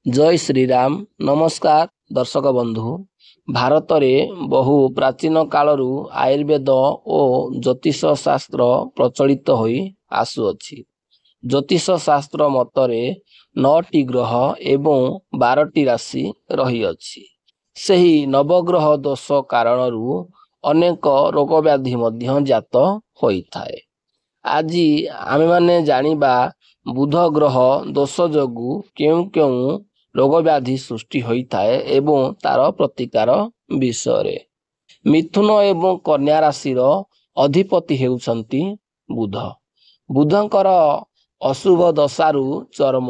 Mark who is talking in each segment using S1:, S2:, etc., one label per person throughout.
S1: जय श्री राम। नमस्कार दर्शक बंधु। भारत में बहु प्राचीन कालरू आयुर्वेद और ज्योतिष शास्त्र प्रचलित होई आसुअछि। ज्योतिष शास्त्र मतरे 9टी ग्रह एवं 12टी राशि रही अछि। सही नवग्रह दोष कारणरू अनेक रोग व्याधि मध्य जात होइथाए। आज आमे माने जानिबा बुध ग्रह दोष जोगु केउ केउ रोग व्याधि सृष्टि होइथाए एवं तार प्रतिकार विषय। मिथुन एवं कन्या राशिर अधिपति हेउछंती बुध। बुधंकर अशुभ दशारु चर्म,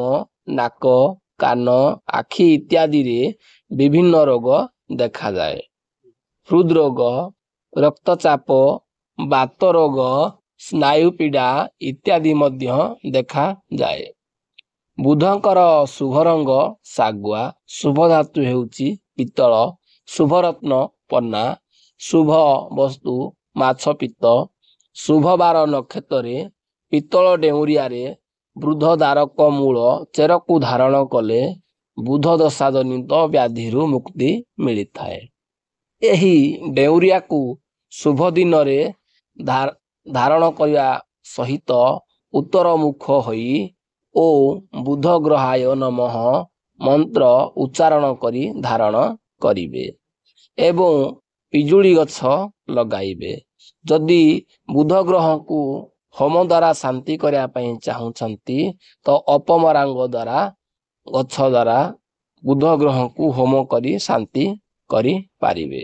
S1: नाक, कान, आखि इत्यादि रे विभिन्न रोग देखा जाए। हृदरोग, रक्तचाप, बात रोग, स्नायु पीड़ा इत्यादि मध्य देखा जाए। बुधंकर शुभ रंग सागुआ, शुभ धातु हेउची पित्तल, शुभ रत्न पन्ना, शुभ वस्तु माछ पित्त, शुभ बार नक्षत्र पित्तल डेउरिया वृद्ध दारक मूल चेरकु धारण कले बुध दशा जनित व्याधि मुक्ति मिलता है। एही डेउरिया को शुभ दिन रे धारण करने सहित उत्तर मुख होई ओ बुध ग्रहाय नमः मंत्र उच्चारण करी धारण करिवे एवं पिजुली गछ लगाइबे। जदि बुध ग्रह को होम द्वारा शांति करने पई चाहुछंती तो अपमरांग द्वारा गछ द्वारा बुध ग्रह को होम करी शांति करी पारिबे।